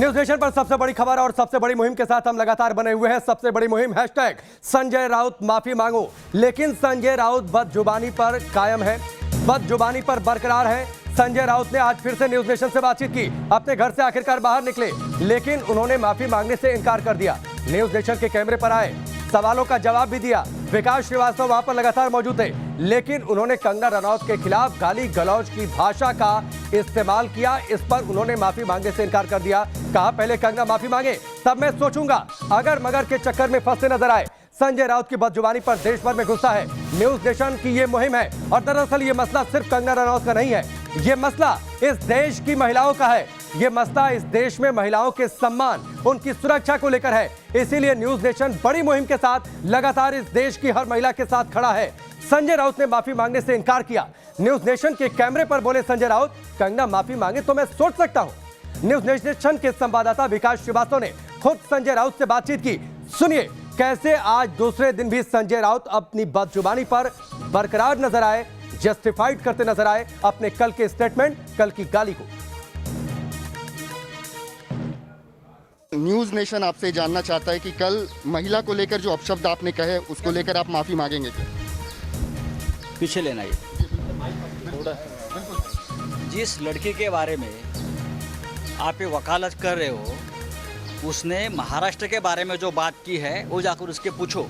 News nation पर सबसे बड़ी खबर और सबसे बड़ी मुहिम के साथ हम लगातार बने हुए हैं। सबसे बड़ी मुहिम हैशटैग संजय राउत माफी मांगो। लेकिन संजय राउत बदजुबानी पर कायम है, बदजुबानी पर बरकरार है। संजय राउत ने आज फिर से न्यूज नेशन से बातचीत की। अपने घर से आखिरकार बाहर निकले, लेकिन उन्होंने माफी मांगने से इनकार कर दिया। न्यूज नेशन के कैमरे पर आए, सवालों का जवाब भी दिया। विकास श्रीवास्तव वहां पर लगातार मौजूद थे, लेकिन उन्होंने कंगना रनौत के खिलाफ गाली गलौज की भाषा का इस्तेमाल किया। इस पर उन्होंने माफी मांगने से इनकार कर दिया। कहा पहले कंगना माफी मांगे तब मैं सोचूंगा। अगर मगर के चक्कर में फंसते नजर आए। संजय राउत की बदजुबानी पर देश भर में गुस्सा है। न्यूज नेशन की ये मुहिम है और दरअसल ये मसला सिर्फ कंगना रनौत का नहीं है, ये मसला इस देश की महिलाओं का है। ये मसला इस देश में महिलाओं के सम्मान, उनकी सुरक्षा को लेकर है। इसीलिए न्यूज नेशन बड़ी मुहिम के साथ लगातार इस देश की हर महिला के साथ खड़ा है। संजय राउत ने माफी मांगने से इनकार किया। न्यूज नेशन के कैमरे पर बोले संजय राउत, कंगना माफी मांगे तो मैं सोच सकता हूं। न्यूज नेशन के संवाददाता विकास श्रीवास्तव ने खुद संजय राउत से बातचीत की। सुनिए कैसे आज दूसरे दिन भी संजय राउत अपनी बदजुबानी पर बरकरार नजर आए, जस्टिफाइड करते नजर आए अपने कल के स्टेटमेंट, कल की गाली को। न्यूज नेशन आपसे जानना चाहता है कि कल महिला को लेकर जो अपशब्द आपने कहे उसको लेकर आप माफी मांगेंगे क्या? पीछे लेना ये जिस लड़की के बारे में आप ये वकालत कर रहे हो, उसने महाराष्ट्र के बारे में जो बात की है वो जाकर उसके पूछो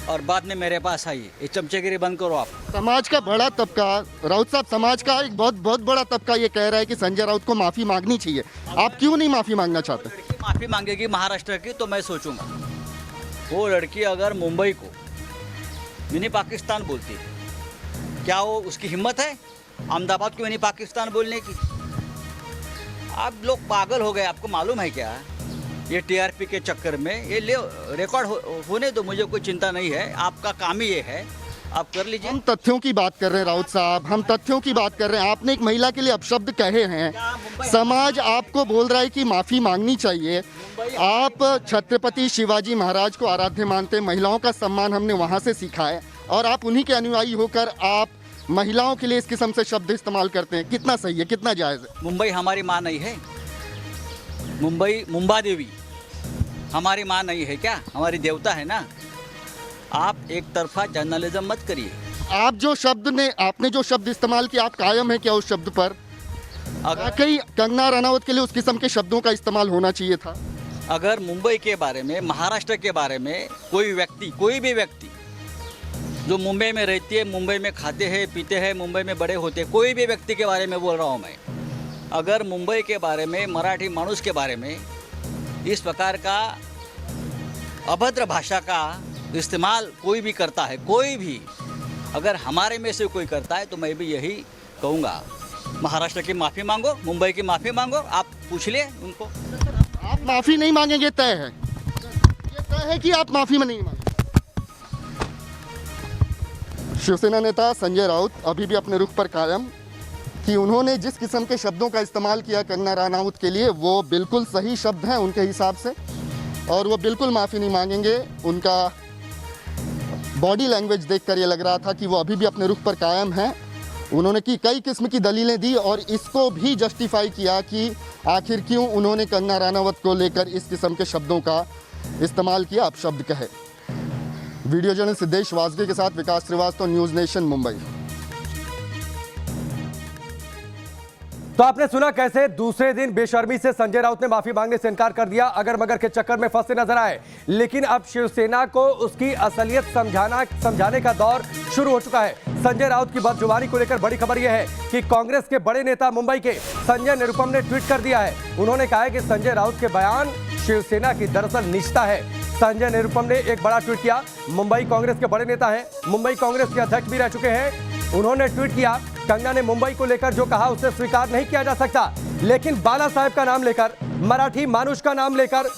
और बाद में मेरे पास आइए। ये चमचेगिरी बंद करो आप। समाज का बड़ा तबका, राउत साहब, समाज का एक बहुत बड़ा तबका ये कह रहा है कि संजय राउत को माफी मांगनी चाहिए। आप क्यों नहीं माफी मांगना चाहते? लड़की माफी मांगेगी महाराष्ट्र की तो मैं सोचूंगा। वो लड़की अगर मुंबई को मिनी पाकिस्तान बोलती है, क्या वो उसकी हिम्मत है अहमदाबाद को मिनी पाकिस्तान बोलने की? आप लोग पागल हो गए। आपको मालूम है क्या? ये टीआरपी के चक्कर में ये रिकॉर्ड होने दो, मुझे कोई चिंता नहीं है। आपका काम ही ये है, आप कर लीजिए। हम तथ्यों की बात कर रहे हैं राउत साहब, हम तथ्यों की बात कर रहे हैं। आपने एक महिला के लिए अपशब्द कहे हैं, समाज आपको बोल रहा है कि माफी मांगनी चाहिए। आप छत्रपति शिवाजी महाराज को आराध्य मानते हैं, महिलाओं का सम्मान हमने वहाँ से सीखा है, और आप उन्हीं के अनुयायी होकर आप महिलाओं के लिए इस किस्म से शब्द इस्तेमाल करते हैं। कितना सही है, कितना जायज़ है? मुंबई हमारी माँ नहीं है। मुंबा देवी हमारी माँ नहीं है क्या? हमारी देवता है ना। आप एक तरफा जर्नलिज्म मत करिए। आपने जो शब्द इस्तेमाल किया, आप कायम है क्या उस शब्द पर? वाकई कंगना रनौत के लिए उस किस्म के शब्दों का इस्तेमाल होना चाहिए था। अगर मुंबई के बारे में, महाराष्ट्र के बारे में कोई भी व्यक्ति जो मुंबई में रहती है, मुंबई में खाते हैं पीते हैं, मुंबई में बड़े होते हैं, कोई भी व्यक्ति के बारे में बोल रहा हूँ मैं। अगर मुंबई के बारे में, मराठी मानुष के बारे में इस प्रकार का अभद्र भाषा का इस्तेमाल कोई भी करता है, कोई भी अगर हमारे में से कोई करता है, तो मैं भी यही कहूँगा, महाराष्ट्र की माफ़ी मांगो, मुंबई की माफ़ी मांगो। आप पूछ ले उनको। आप माफ़ी नहीं मांगेंगे, तय है? ये तय है कि आप माफ़ी में नहीं मांगेंगे? शिवसेना नेता संजय राउत अभी भी अपने रुख पर कायम कि उन्होंने जिस किस्म के शब्दों का इस्तेमाल किया कंगना रनौत के लिए, वो बिल्कुल सही शब्द हैं उनके हिसाब से, और वो बिल्कुल माफ़ी नहीं मांगेंगे। उनका बॉडी लैंग्वेज देखकर ये लग रहा था कि वो अभी भी अपने रुख पर कायम हैं। उन्होंने कई किस्म की दलीलें दी और इसको भी जस्टिफाई किया कि आखिर क्यों उन्होंने कंगना रनौत को लेकर इस किस्म के शब्दों का इस्तेमाल किया, अपशब्द कहे। वीडियो जर्नलिस्ट सिद्धेश वासगे के साथ विकास श्रीवास्तव, न्यूज नेशन, मुंबई। तो आपने सुना कैसे दूसरे दिन बेशर्मी से संजय राउत ने माफी मांगने से इनकार कर दिया। अगर मगर के चक्कर में फंसते नजर आए, लेकिन अब शिवसेना को उसकी असलियत समझाने का दौर शुरू हो चुका है। संजय राउत की बदजुबानी को लेकर बड़ी खबर यह है कि कांग्रेस के बड़े नेता मुंबई के संजय निरुपम ने ट्वीट कर दिया है। उन्होंने कहा है कि संजय राउत के बयान शिवसेना की दरअसल निष्ठा है। संजय निरुपम ने एक बड़ा ट्वीट किया। मुंबई कांग्रेस के बड़े नेता हैं, मुंबई कांग्रेस के अध्यक्ष भी रह चुके हैं। उन्होंने ट्वीट किया, कंगना ने मुंबई को लेकर जो कहा उसे स्वीकार नहीं किया जा सकता, लेकिन बाला साहेब का नाम लेकर, मराठी मानुष का नाम लेकर,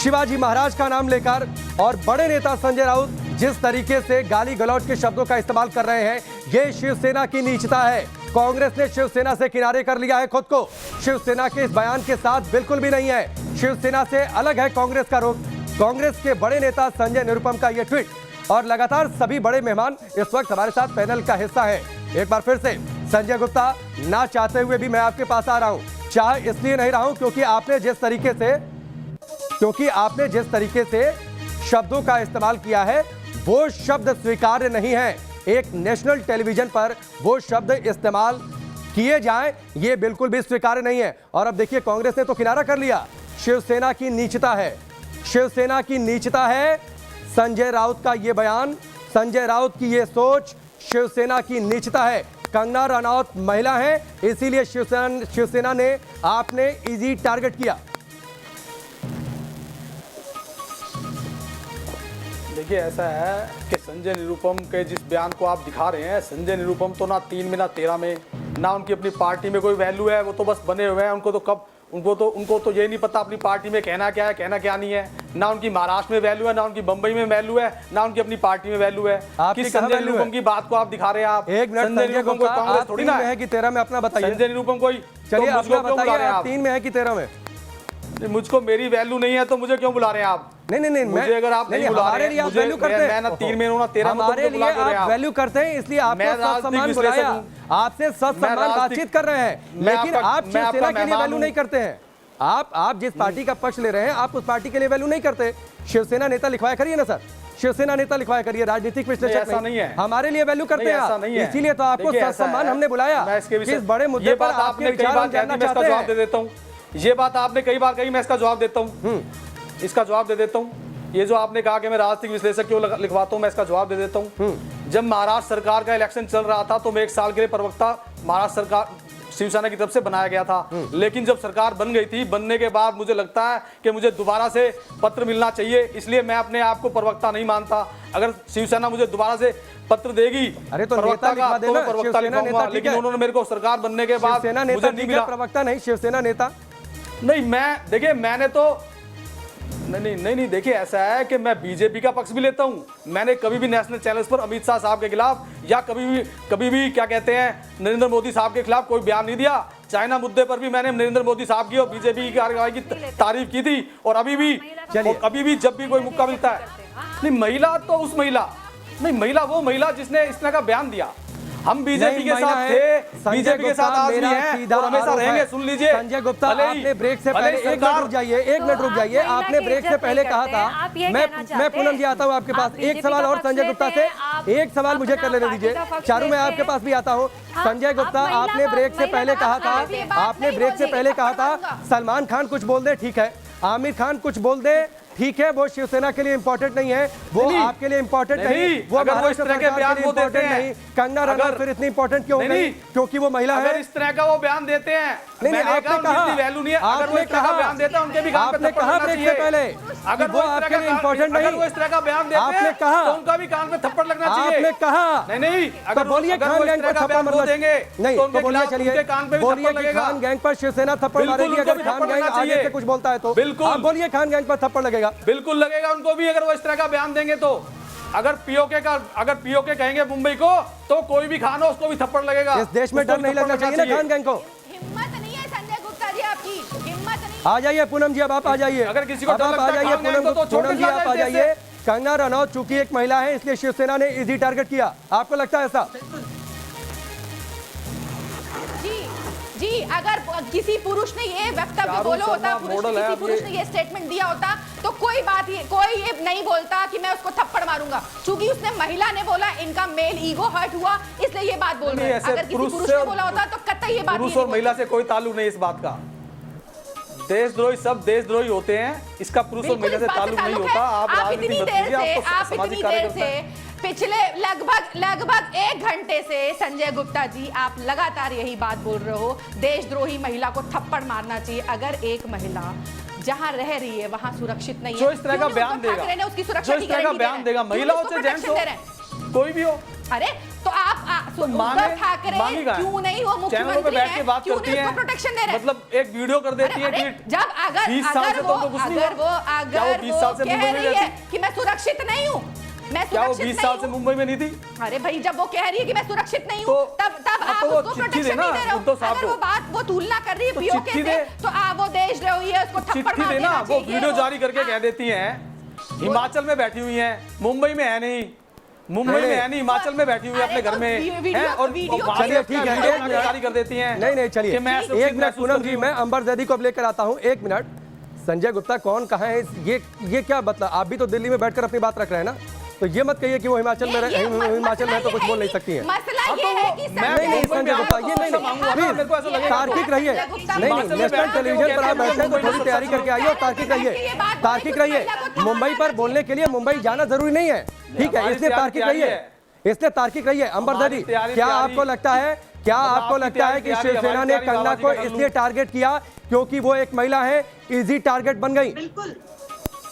शिवाजी महाराज का नाम लेकर और बड़े नेता संजय राउत जिस तरीके से गाली गलौज के शब्दों का इस्तेमाल कर रहे हैं, ये शिवसेना की नीचता है। कांग्रेस ने शिवसेना से किनारे कर लिया है खुद को। शिवसेना के इस बयान के साथ बिल्कुल भी नहीं है। शिवसेना से अलग है कांग्रेस का रुख। कांग्रेस के बड़े नेता संजय निरुपम का यह ट्वीट, और लगातार सभी बड़े मेहमान इस वक्त हमारे साथ पैनल का हिस्सा है। एक बार फिर से संजय गुप्ता, ना चाहते हुए भी मैं आपके पास आ रहा हूं। चाय इसलिए नहीं रहा हूं क्योंकि आपने जिस तरीके से शब्दों का इस्तेमाल किया है वो शब्द स्वीकार्य नहीं है। एक नेशनल टेलीविजन पर वो शब्द इस्तेमाल किए जाएं ये बिल्कुल भी स्वीकार्य नहीं है। और अब देखिए कांग्रेस ने तो किनारा कर लिया। शिवसेना की नीचता है, शिवसेना की नीचता है। संजय राउत का ये बयान, संजय राउत की ये सोच शिवसेना की नीचता है। कंगना रनौत महिला है, इसीलिए शिवसेना ने आपने इजी टारगेट किया। देखिए ऐसा है कि संजय निरुपम के जिस बयान को आप दिखा रहे हैं, संजय निरुपम तो ना 3 में ना 13 में, ना उनकी अपनी पार्टी में कोई वैल्यू है। वो तो बस बने हुए हैं। उनको तो ये नहीं पता अपनी पार्टी में कहना क्या है, कहना क्या नहीं है। ना उनकी महाराष्ट्र में वैल्यू है, ना उनकी बम्बई में वैल्यू है, ना उनकी अपनी पार्टी में वैल्यू है। आपकी किस कहाँ संजय वैल्यू निरुपम है? की बात को आप दिखा रहे हैं। आप एक मिनट, संजय निरुपम को कांग्रेस थोड़ी ना है कि 13 में अपना बताइए। संजय निरुपम कोई चलिए तो मुझको अपना क्यों बुला बताइए, रहे हैं आप आप? 3 में है कि 13 में? मुझको मेरी वैल्यू नहीं है तो मुझे क्यों बुला रहे हैं आप? नहीं, मुझे अगर आप नहीं बुला रहे हैं, आप वैल्यू करते हैं। मैं ना 3 में हूं ना 13 में, तो हमारे मुझे बुला लिए क्यों रहे हैं आप आप? वैल्यू करते हैं, इसलिए आपको मैं सत्सम्मान राजनीतिक बुलाया, विश्लेषक हूं। आपसे सत्सम्मान बातचीत कर रहे हैं। लेकिन आप शिवसेना के लिए वैल्यू नहीं करते हैं। आप जिस पार्टी का पक्ष ले रहे हैं आप उस पार्टी के लिए वैल्यू नहीं करते। शिवसेना नेता लिखवाया करिए ना सर, शिवसेना नेता लिखवाया करिए, राजनीतिक विश्लेषक ऐसा नहीं है। हमारे लिए वैल्यू करते हैं आप, इसीलिए तो आपको सत्सम्मान हमने बुलाया। इस बड़े मुद्दे पर आपने कई बार जानना चाहते हैं, जवाब दे देता हूँ। ये बात आपने कई बार कही, मैं इसका जवाब देता हूँ। इसका जवाब दे देता हूँ। ये जो आपने कहा कि मैं राजनीतिक विश्लेषक क्यों लिखवाता हूँ, मैं इसका जवाब दे देता हूँ। जब महाराष्ट्र सरकार का इलेक्शन चल रहा था तो मैं 1 साल के लिए प्रवक्ता महाराष्ट्र सरकार शिवसेना की तरफ से बनाया गया था। लेकिन जब सरकार बन गई थी, बनने के बाद मुझे लगता है कि मुझे दोबारा से पत्र मिलना चाहिए, इसलिए मैं अपने आप को प्रवक्ता नहीं मानता। अगर शिवसेना मुझे दोबारा से पत्र देगी अरे तो प्रवक्ता नेता लिखवा का, तो मैं देना, प्रवक्ता शिवसेना लिखवाऊंगा। नेता, ठीक लेकिन है। उन्होंने मेरे को सरकार बनने के बाद शिवसेना नेता मुझे नहीं ठीक मिला। है, प्रवक्ता नहीं, शिवसेना नेता नहीं। मैं देखिए मैंने तो नहीं देखिए ऐसा है कि मैं बीजेपी का पक्ष भी लेता हूं। मैंने कभी भी नेशनल चैनल्स पर अमित शाह साहब के खिलाफ या कभी भी क्या कहते हैं नरेंद्र मोदी साहब के खिलाफ कोई बयान नहीं दिया। चाइना मुद्दे पर भी मैंने नरेंद्र मोदी साहब की और बीजेपी की कार्रवाई की तारीफ की थी। और अभी भी जब भी कोई मौका मिलता है, नहीं महिला तो उस महिला नहीं, महिला वो महिला जिसने इस तरह का बयान दिया। हम बीजेपी के साथ थे, बीजेपी के साथ आज भी हैं और हमेशा रहेंगे। सुन लीजिए संजय गुप्ता, आपने ब्रेक से पहले एक मिनट रुक जाइए, आपने ब्रेक से पहले कहा था, मैं पूनम जी आता हूँ आपके पास। एक सवाल और संजय गुप्ता से, एक सवाल मुझे कर लेने दीजिए। चारू मैं आपके पास भी आता हूँ। संजय गुप्ता, आपने ब्रेक से पहले कहा था सलमान खान कुछ बोल दे ठीक है, आमिर खान कुछ बोल दे ठीक है, वो शिवसेना के लिए इंपॉर्टेंट नहीं है, वो आपके लिए इंपॉर्टेंट नहीं, वो महाराष्ट्र सरकार के लिए इंपॉर्टेंट नहीं। कंगना रनौत फिर इतनी इंपॉर्टेंट क्यों नहीं? क्योंकि वो महिला है। अगर इस तरह का वो बयान देते हैं, नहीं आपने कहा, वैल्यू नहीं है। अगर वो इस तरह का बयान देते हैं, उनके भी कान पे आपने कहा ब्रेक से पहले अगर वो आपके लिए इंपॉर्टेंट नहीं, अगर वो इस तरह का बयान देते आपने हैं कहा, तो उनका भी कान पे थप्पड़ लगना चाहिए। आपने कहा नहीं, तो बोलिए खान गैंग पर थप्पड़ मारना देंगे नहीं, तो बोलिए चलिए, बोलिए कि खान गैंग पर शिवसेना थप्पड़ मारेगी अगर खान गैंग आगे से कुछ बोलता है तो। बिल्कुल आप बोलिए खान गैंग पर थप्पड़ लगेगा, बिल्कुल लगेगा उनको भी अगर वो इस तरह का बयान देंगे तो। अगर पीओके कहेंगे मुंबई को तो कोई भी खान हो उसको भी थप्पड़ लगेगा। इस देश में डर नहीं लगना चाहिए ना खान गैंग को। हिम्मत नहीं है संजय गुप्ता जी, आपकी हिम्मत नहीं। आ जाइए पूनम जी, अब आप आ जाइए। अगर किसी को अब आप आ जाइए पूनम जी, आप आ जाइए। कंगना रनौत चूंकि एक महिला है इसलिए शिवसेना ने इजी टारगेट किया, आपको लगता है ऐसा? जी, अगर किसी पुरुष ने ये वक्तव्य बोला होता, किसी पुरुष ने ये स्टेटमेंट दिया होता तो कोई ये नहीं बोलता कि मैं उसको थप्पड़ मारूंगा। चूंकि उसने महिला ने बोला, इनका मेल ईगो हर्ट हुआ इसलिए ये बात बोल रहे हैं। अगर किसी पुरुष ने बोला होता तो कतई ये बात पुरुष और महिला से कोई ताल्लुक नहीं इस बात का। देशद्रोही सब देशद्रोही होते हैं, इसका पुरुष और महिला से ताल्लुक नहीं होता। आप इतनी देर से पिछले लगभग 1 घंटे से संजय गुप्ता जी आप लगातार यही बात बोल रहे हो, देशद्रोही महिला को थप्पड़ मारना चाहिए। अगर एक महिला जहां रह रही है वहां सुरक्षित नहीं है, जो इस तरह का बयान देगा, उसकी सुरक्षा की गारंटी बयान देगा, महिलाओं से जेंट्स हो, कोई भी हो। अरे तो आप उद्धव ठाकरे क्यों नहीं वो मुख्यमंत्री हैं, क्यों नहीं उसको प्रोटेक्शन दे रहे हैं? मतलब एक वीडियो कर देती है ट्वीट। जब अगर वो कह रही है कि मैं सुरक्षित नहीं हूँ, मैं क्या वो 20 साल से मुंबई में नहीं थी? अरे भाई जब वो कह रही है कि मैं सुरक्षित नहीं हूँ, तब आप उसको प्रोटेक्शन नहीं दे रहे हो। अगर वो बात वो तुलना कर रही है पीओके से, तो आप वो देशद्रोही है उसको थप्पड़ मार देना चाहिए। वो वीडियो जारी करके कह देती हैं, हिमाचल में बैठी हुई हैं, मुंबई में है नहीं, मुंबई में है नहीं, हिमाचल में बैठी हुई है अपने घर में हैं और चलिए ठीक है, जारी कर देती हैं। नहीं चलिए कि मैं सुरक्षित एक मिनट महसूस पूनम करती जी, हूँ। मैं अंबर जैदी को अब लेकर आता हूं। एक मिनट, संजय गुप्ता कौन कहाँ है, ये क्या मतलब, आप भी तो दिल्ली में बैठकर अपनी बात रख रहे हैं ना, तो ये मत कहिए कि वो हिमाचल में हिमाचल में तो कुछ बोल नहीं सकती है। मसला ये है कि नहीं संजय गुप्ता, ये नहीं प्लीज तार्किक रहिए। नहीं नेशनल टेलीविजन पर आप बैठे हैं तो थोड़ी तैयारी करके आइए और तार्किक रहिए। मुंबई पर बोलने के लिए मुंबई जाना जरूरी नहीं है, ठीक है, इसलिए तार्किक रहिए। अंबर जैदी, क्या आपको लगता है कि शिवसेना ने कंगना को इसलिए टारगेट किया क्योंकि वो एक महिला है, इजी टारगेट बन गई?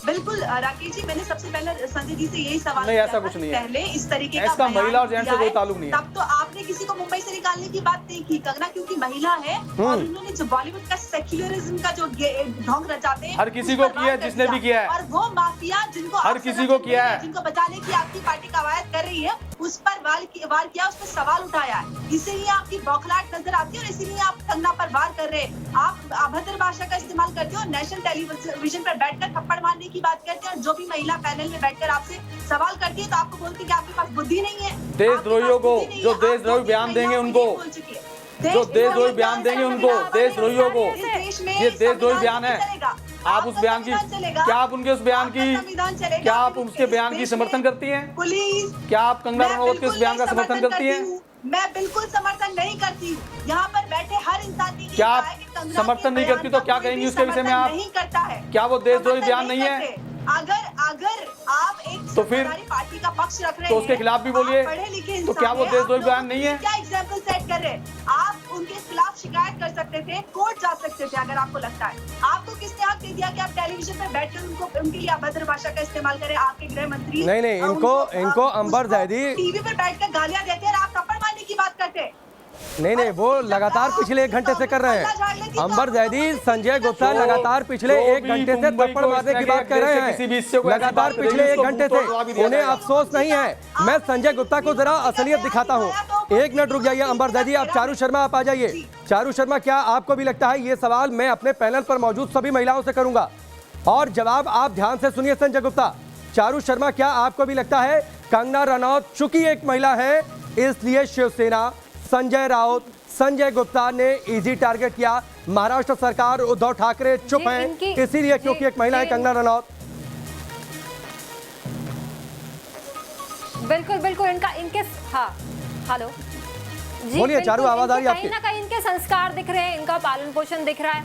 बिल्कुल राकेश जी, मैंने सबसे पहले संजय जी से यही सवाल नहीं, किया ऐसा था कुछ नहीं कि है। पहले इस तरीके का इसका बयान महिला और जेंट्स से दिया कोई है, ताल्लुक नहीं है। तब तो आपने किसी को मुंबई से निकालने की बात नहीं की। कंगना क्योंकि महिला है और उन्होंने जो बॉलीवुड का सेक्युलरिज्म का जो ढोंग रचाते हैं, हर किसी को किया है, जिसने भी किया है। और वो माफिया जिनको हर आप किसी को समर्थन किया दे रहे है। हैं, जिनको बचाने की आपकी पार्टी कवायद कर रही है, उस पर वार किया, उस पर सवाल उठाया है। इसीलिए आपकी बौखलाहट नजर आती है और इसीलिए आप कंगना पर वार कर रहे हैं। आप अभद्र भाषा का इस्तेमाल करते हो, नेशनल टेलीविजन पर बैठकर थप्पड़ मारने की बात करते हैं और जो भी महिला पैनल में बैठकर आपसे सवाल करती है तो आपको बोलती है कि आपके पास बुद्धि नहीं है। देशद्रोहियों को जो देशद्रोही बयान देंगे उनको, जो देशद्रोही बयान देंगे उनको, देशद्रोहियों को, ये देशद्रोही बयान है। आप उस बयान की, क्या आप उनके उस बयान की, क्या आप उसके बयान की समर्थन करती हैं? पुलिस, क्या आप कंगना रनौत के उस बयान का समर्थन करती हैं? मैं बिल्कुल समर्थन नहीं करती हूँ। यहाँ पर बैठे हर इंसान की क्या आप समर्थन नहीं करती तो क्या कहेंगी उसके विषय में आप? नहीं करता है। क्या वो देशद्रोही बयान नहीं है? अगर आप एक तो फिर पार्टी का पक्ष रख रहे हैं तो उसके खिलाफ भी बोलिए। आप पढ़े लिखे तो क्या वो इंसान हैं, देशद्रोही आप बयान लोगों नहीं के है? क्या एग्जाम्पल सेट कर रहे हैं? आप उनके खिलाफ शिकायत कर सकते थे, कोर्ट जा सकते थे अगर आपको लगता है। आपको किसने हक दे दिया कि आप टेलीविजन पर बैठकर उनके लिए अभद्र भाषा का इस्तेमाल करें? आपके गृह मंत्री नहीं, इनको अंबर जैदी टीवी पर बैठकर गालियां देते हैं और आप थप्पड़ मारने की बात करते हैं। नहीं वो लगातार पिछले 1 घंटे से कर रहे हैं। अंबर जैदी, संजय गुप्ता लगातार पिछले 1 घंटे से थप्पड़ मारने की बात कर रहे हैं, लगातार पिछले 1 घंटे से। उन्हें अफसोस नहीं है। मैं संजय गुप्ता को जरा असलियत दिखाता हूं। 1 मिनट रुक जाइए अंबर जैदी। आप चारू शर्मा आप आ जाइए। चारू शर्मा, क्या आपको भी लगता है, ये सवाल मैं अपने पैनल पर मौजूद सभी महिलाओं से करूंगा और जवाब आप ध्यान से सुनिए। संजय गुप्ता, चारू शर्मा, क्या आपको भी लगता है कंगना रनौत चूंकि एक महिला है इसलिए शिवसेना, संजय राउत, संजय गुप्ता ने इजी टारगेट किया? महाराष्ट्र सरकार, उद्धव ठाकरे चुप हैं इसीलिए क्योंकि एक महिला है कंगना रनौत? बिल्कुल इनके हाँ हेलो जी, बोलिए चारू, आवाज आ रही है आपकी? कहीं ना कहीं इनके संस्कार दिख रहे हैं, इनका पालन पोषण दिख रहा है।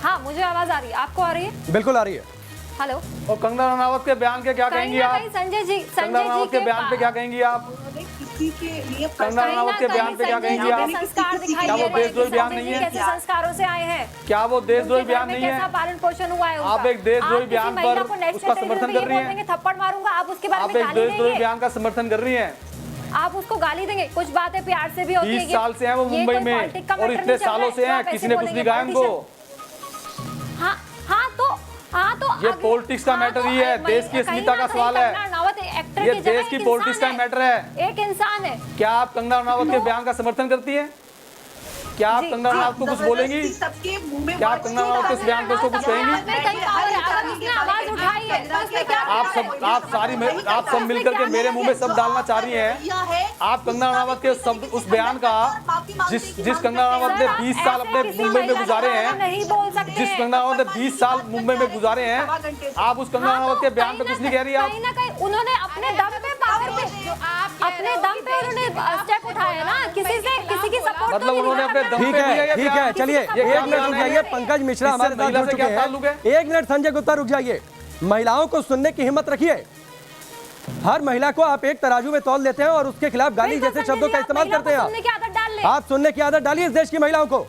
हाँ मुझे आवाज आ रही है, आपको आ रही है? बिल्कुल आ रही है। हेलो। और कंगना रनौत के बयान के क्या कहेंगी आप? संजय जी कंगना रनौत के बयान पे क्या कहेंगी आप? किसी के लिए कंगना रनौत के बयान पे क्या कहेंगी आप? संस्कार दिखाई क्या वो दे रहे हैं देशद्रोही कि बयान संजय नहीं जी है? कैसे संस्कारों से आए हैं? क्या वो देशद्रोही उनके घर बयान में नहीं कैसा है? पालन पोषण हुआ है उनका? आप एक देशद्रोही आप किसी बयान महिला पर को नेशनल उसका टेलीविजन समर्थन पे कर ये रही बोल हैं? देंगे, थप्पड़ मारूंगा, आप उसके बारे आप में एक गाली देशद्रोही देंगे? बयान का समर्थन कर रही हैं? आप उसको गाली देंगे? कुछ बातें प्यार से भी होती है। 20 साल से हैं वो मुंबई में और इतने सालों से हैं, किसी ने कुछ नहीं कहा उनको। हाँ तो ये पॉलिटिक्स का मैटर ही है, देश की अस्मिता का सवाल है। ये देश की पॉलिटिक्स का मैटर है। एक इंसान है। क्या आप कंगना रनौत के बयान का समर्थन करती हैं? क्या आप कंगना रनौत को कुछ बोलेंगी? सबके मुंह में क्या आप कंगना रनौत के इस बयान पर उसको कुछ कहेंगी? आप सब मिलकर के मेरे मुंह में सब डालना चाह रही हैं। आप कंगना रनौत के शब्द, उस बयान का, जिस कंगना रनौत ने 20 साल अपने मुंबई में गुजारे हैं, नहीं बोल सकते। जिस कंगना रनौत ने 20 साल मुंबई में गुजारे हैं, आप उस कंगना रनौत के बयान पे कुछ नहीं कह रही। आप कहीं ना कहीं उन्होंने अपने दम पे पावर पे, अपने दम पे उन्होंने स्टेप उठाया ना, किसी की सपोर्ट मतलब उन्होंने अपने दम ठीक पे दिया है, ये ठीक है, बयान। चलिए ये 1 क्या मिनट रुक बयान है? जाइए। पंकज मिश्रा इससे हमारे साथ महिला जुड़ से चुके क्या ताल्लुक है? हैं। 1 मिनट संजय गुप्ता रुक जाइए। महिलाओं को सुनने की हिम्मत रखिए। हर महिला को आप एक तराजू में तौल देते हैं और उसके खिलाफ गाली जैसे शब्दों का इस्तेमाल करते हैं। आप सुनने की आदत डालिए इस देश की महिलाओं को।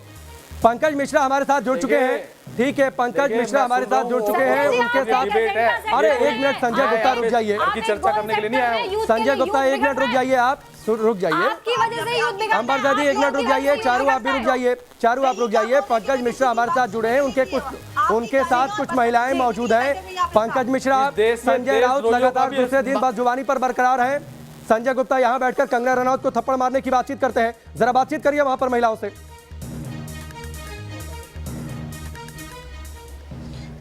पंकज मिश्रा हमारे साथ जुड़ चुके हैं। ठीक है, पंकज मिश्रा हमारे साथ जुड़ चुके हैं, उनके साथ। अरे 1 मिनट संजय गुप्ता रुक जाइए। की चर्चा करने के लिए नहीं आया हूं। संजय गुप्ता 1 मिनट रुक जाइए, आप रुक जाइए। अंबर जैदी 1 मिनट रुक जाइए। चारू आप भी रुक जाइए। चारू आप रुक जाइए। पंकज मिश्रा हमारे साथ जुड़े हैं, उनके साथ कुछ महिलाएं मौजूद हैं। पंकज मिश्रा, संजय राउत लगातार दूसरे दिन बदजुबानी पर बरकरार हैं। संजय गुप्ता यहाँ बैठकर कंगना रनौत को थप्पड़ मारने की बातचीत करते हैं। जरा बातचीत करिए वहां पर महिलाओं से।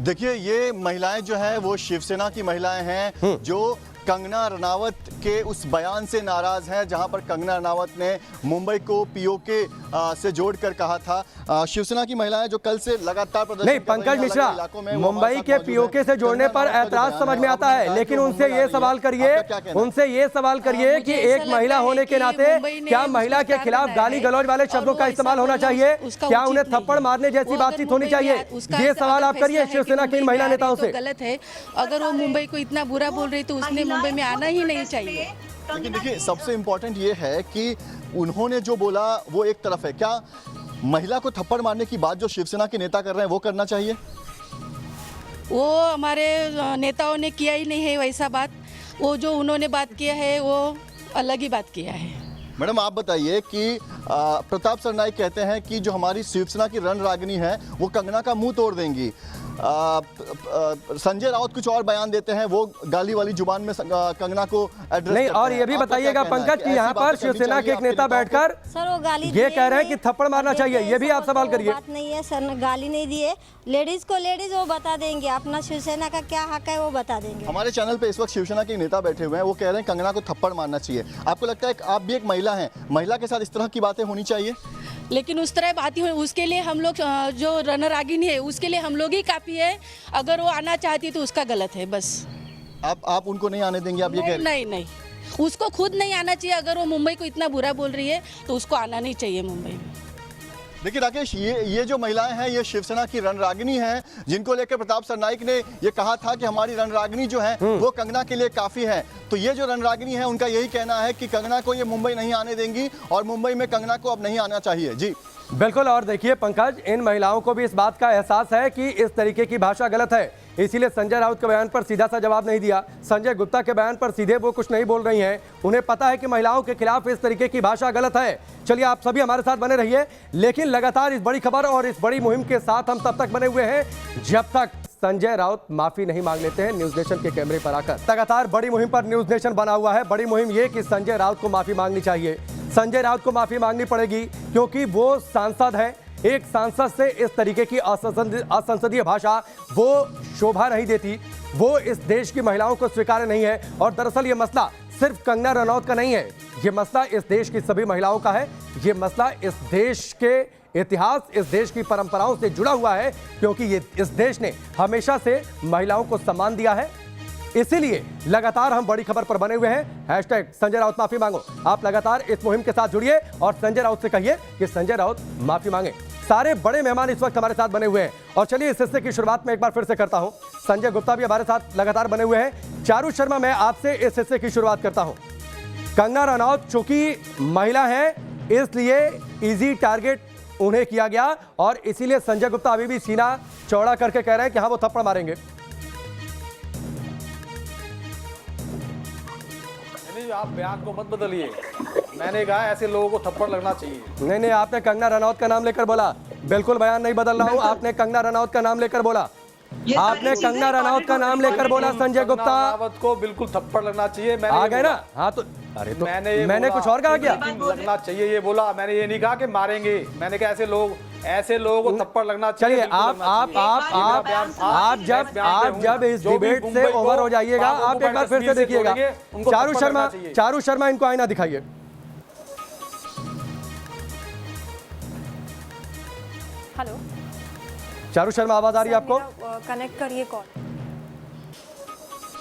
देखिए, ये महिलाएं जो है वो शिवसेना की महिलाएं हैं जो कंगना रनावत के उस बयान से नाराज हैं जहां पर कंगना रनावत ने मुंबई को पीओके से जोड़कर कहा था। शिवसेना की महिलाएं जो कल से लगातार प्रदर्शन नहीं, कर रही हैं पंकज मिश्रा, अलग-अलग इलाकों में, वो मुंबई हमारे के साथ मौजूद पीओके हैं। से जोड़ने पर कंगना रनावत का ऐतराज जो समझ बयान में है, आता आपने है, कहा लेकिन कि उनसे मुंबई ये आ रही सवाल है। करिए, आपका क्या कहना है? उनसे ये सवाल करिए मुझे कि ऐसा एक महिला लगता है होने के कि नाते मुंबई ने क्या उसको महिला के स्टार खिलाफ बनाया गाली है गलौज वाले और शब्दों वो का ऐसा इस्तेमाल होना बोलना चाहिए? उसका क्या उचित उन्हें नहीं थप्पड़ है। मारने जैसी वो अगर बातचीत होनी मुंबई में चाहिए? उसका ये ऐसा सवाल अगर आप करिए फैसला है शिवसेना कि की इन मुंबई महिला में आ रही नेताओं तो से। गलत है। अगर वो मुंबई को इतना बुरा बोल रही तो उसने मुंबई में आना ही नहीं चाहिए। लेकिन देखिए सबसे इम्पोर्टेंट ये है कि उन्होंने जो बोला वो एक तरफ है, क्या महिला को थप्पड़ मारने की बात जो शिवसेना के नेता कर रहे हैं वो करना चाहिए? वो हमारे नेताओं ने किया ही नहीं है वैसा बात। वो जो उन्होंने बात किया है वो अलग ही बात किया है। मैडम आप बताइए कि प्रताप सरनाईक कहते हैं कि जो हमारी शिवसेना की रणरागिनी है वो कंगना का मुंह तोड़ देंगी। संजय राउत कुछ और बयान देते हैं, वो गाली वाली जुबान में कंगना को एड्रेस नहीं, करते और हैं। ये भी आपका बताइएगा क्या कहना है पंकज कि ऐसी यहाँ बातें पर करनी शिवसेना चाहिए के एक आपके नेता नेताओं को? बैठकर सर वो गाली ये दिए कह रहे हैं नहीं। कि थप्पड़ मारना देखिए, चाहिए। ये भी आप ऐसा सवाल तो करिए। बात नहीं है सर, गाली नहीं दिए। लेडीज को लेडीज वो बता देंगे, अपना शिवसेना का क्या हक है वो बता देंगे। हमारे चैनल पे इस वक्त शिवसेना के नेता बैठे हुए हैं, वो कह रहे हैं कंगना को थप्पड़ मारना चाहिए। आपको लगता है कि आप भी एक महिला हैं, महिला के साथ इस तरह की बातें होनी चाहिए? लेकिन उस तरह बात ही हो, उसके लिए हम लोग जो रणरागिनी है उसके लिए हम लोग ही काफ़ी है। अगर वो आना चाहती है तो उसका गलत है बस। आप उनको नहीं आने देंगे, आप ये कह नहीं रहे हैं? नहीं नहीं, उसको खुद नहीं आना चाहिए। अगर वो मुंबई को इतना बुरा बोल रही है तो उसको आना नहीं चाहिए मुंबई में। देखिए राकेश, ये जो महिलाएं हैं ये शिवसेना की रणरागिनी हैं, जिनको लेकर प्रताप सरनाईक ने ये कहा था कि हमारी रणरागिनी जो है वो कंगना के लिए काफी है। तो ये जो रणरागिनी है उनका यही कहना है कि कंगना को ये मुंबई नहीं आने देंगी और मुंबई में कंगना को अब नहीं आना चाहिए। जी बिल्कुल, और देखिए पंकज, इन महिलाओं को भी इस बात का एहसास है कि इस तरीके की भाषा गलत है, इसीलिए संजय राउत के बयान पर सीधा सा जवाब नहीं दिया। संजय गुप्ता के बयान पर सीधे वो कुछ नहीं बोल रही हैं। उन्हें पता है कि महिलाओं के खिलाफ इस तरीके की भाषा गलत है। चलिए, आप सभी हमारे साथ बने रहिए, लेकिन लगातार इस बड़ी खबर और इस बड़ी मुहिम के साथ हम तब तक बने हुए हैं जब तक संजय राउत माफी नहीं मांग लेते हैं न्यूज नेशन के कैमरे पर आकर। लगातार बड़ी मुहिम पर न्यूज नेशन बना हुआ है। बड़ी मुहिम ये कि संजय राउत को माफी मांगनी चाहिए। संजय राउत को माफी मांगनी पड़ेगी क्योंकि वो सांसद है। एक सांसद से इस तरीके की असंसदीय भाषा वो शोभा नहीं देती, वो इस देश की महिलाओं को स्वीकार्य नहीं है। और दरअसल ये मसला सिर्फ कंगना रनौत का नहीं है, ये मसला इस देश की सभी महिलाओं का है। ये मसला इस देश के इतिहास, इस देश की परंपराओं से जुड़ा हुआ है, क्योंकि ये इस देश ने हमेशा से महिलाओं को सम्मान दिया है। इसीलिए लगातार हम बड़ी खबर पर बने हुए हैं। हैशटैग संजय राउत माफी मांगो। आप लगातार इस मुहिम के साथ जुड़िए और संजय राउत से कहिए कि संजय राउत माफी मांगे। सारे बड़े मेहमान इस वक्त हमारे साथ बने हुए हैं और चलिए इस हिस्से की शुरुआत में एक बार फिर से करता हूं। संजय गुप्ता भी हमारे साथ लगातार बने हुए हैं। चारू शर्मा, मैं आपसे इस हिस्से की शुरुआत करता हूं। कंगना रनौत चूंकि महिला है इसलिए इजी टारगेट उन्हें किया गया और इसीलिए संजय गुप्ता अभी भी सीना चौड़ा करके कह रहे हैं कि हाँ वो थप्पड़ मारेंगे। नहीं, आप बयान को मत बदलिए। मैंने कहा ऐसे लोगों को थप्पड़ लगना चाहिए। नहीं नहीं, आपने कंगना रनौत का नाम लेकर बोला। बिल्कुल बयान नहीं बदल रहा हूं, आपने कंगना रनौत का नाम लेकर बोला। आपने कंगना रनौत का नाम लेकर बोला। संजय गुप्ता रनौत को बिल्कुल थप्पड़ लगना चाहिए। आ गए ना? हाँ तो अरे तो मैंने कुछ और कहा क्या? लगना चाहिए ये बोला, मैंने ये नहीं कहा कि मारेंगे। मैंने कहा ऐसे लोगों को थप्पड़ लगना चाहिए। चलिए, आप जब इस डिबेट से ओवर हो जाइएगा, आप एक बार फिर से देखिएगा। चारू शर्मा इनको आईना दिखाइए। हेलो चारू शर्मा, आवाज आ रही है आपको? कनेक्ट करिए कॉल।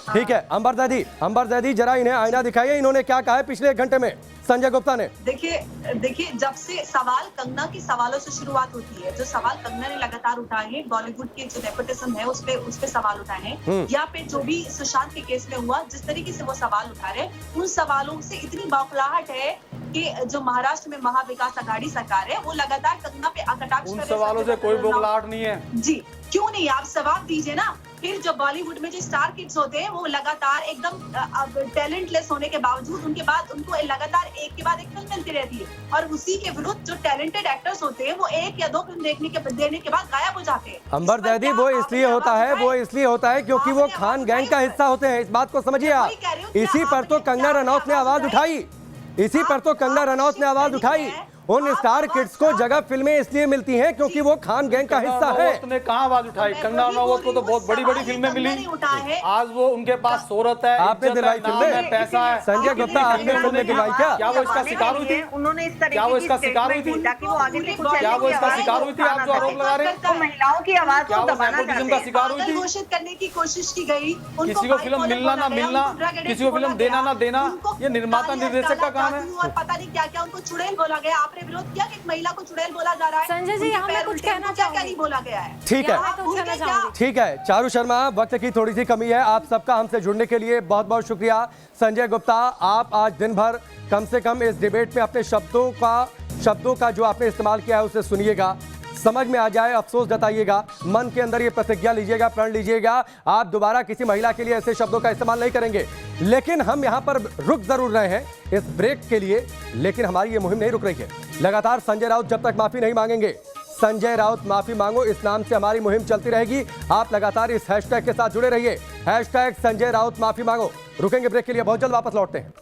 ठीक है, अंबर जैदी जरा इन्हें आईना दिखाइए। इन्होंने क्या कहा है पिछले 1 घंटे में संजय गुप्ता ने? देखिए जब से सवाल कंगना के सवालों से शुरुआत होती है, जो सवाल कंगना ने लगातार उठाए हैं, बॉलीवुड के जो नेपोटिज्म है उस पे सवाल उठाए हैं, या पे जो भी सुशांत के केस में हुआ, जिस तरीके से वो सवाल उठा रहे हैं, उन सवालों से इतनी बौखलाहट है कि जो महाराष्ट्र में महाविकास अघाड़ी सरकार है वो लगातार कंगना पे कटाक्ष कर रही है। उन सवालों से कोई बौखलाहट नहीं है जी। क्यों नहीं? आप जवाब दीजिए ना। फिर जो बॉलीवुड में जो स्टार किड्स होते हैं वो लगातार एकदम टैलेंटलेस होने के बावजूद उनको लगातार एक के बाद एक फिल्म मिलती रहती है, और उसी के विरुद्ध जो टैलेंटेड एक्टर्स होते हैं वो 1 या 2 फिल्म देने के बाद गायब हो जाते हैं। अंबर जैदी, वो इसलिए होता है क्योंकि वो खान गैंग का हिस्सा होते हैं। इस बात को समझिए आप। इसी पर तो कंगना रनौत ने आवाज उठाई। उन स्टार किड्स को जगह फिल्में इसलिए मिलती हैं क्योंकि वो खान गैंग का हिस्सा है। ने कहाँ आवाज उठाई? कंगना रनावत को तो बहुत बड़ी बड़ी फिल्में मिली, आज वो उनके पास शोहरत है, आपने दिलवाई फिल्में, पैसा है। संजय गुप्ता आपने फिल्में दिलवाई क्या? क्या वो इसका शिकार हुई थी? उन्होंने इस तरह क्या वो इसका शिकार हुई थी? क्या वो इसका शिकार हुई थी? आप जो आरोप लगा रहे हैं, तो महिलाओं की आवाज क्या वो नेपोटिज्म का शिकार हुई थी? घोषित करने की कोशिश की गई। किसी को फिल्म मिलना ना मिलना, किसी को फिल्म देना ना देना, ये निर्माता निर्देशक का काम है। और पता नहीं क्या क्या उनको चुड़ैल बोला गया। आपने विरोध किया कि एक महिला को चुड़ैल बोला जा रहा है। संजय जी, यहाँ मैं कुछ कहना क्या क्या नहीं बोला गया है। ठीक है, ठीक है चारू शर्मा, वक्त की थोड़ी सी कमी है। आप सबका हमसे जुड़ने के लिए बहुत बहुत शुक्रिया। संजय गुप्ता, आप आज दिन भर कम से कम इस डिबेट में अपने शब्दों का जो आपने इस्तेमाल किया है उसे सुनिएगा, समझ में आ जाए, अफसोस जताइएगा, मन के अंदर ये प्रतिज्ञा लीजिएगा, प्रण लीजिएगा, आप दोबारा किसी महिला के लिए ऐसे शब्दों का इस्तेमाल नहीं करेंगे। लेकिन हम यहाँ पर रुक जरूर रहे हैं इस ब्रेक के लिए, लेकिन हमारी ये मुहिम नहीं रुक रही है। लगातार संजय राउत जब तक माफी नहीं मांगेंगे, संजय राउत माफी मांगो, इस नाम से हमारी मुहिम चलती रहेगी। आप लगातार इस हैशटैग के साथ जुड़े रहिए, हैशटैग संजय राउत माफी मांगो। रुकेंगे ब्रेक के लिए, बहुत जल्द वापस लौटते हैं।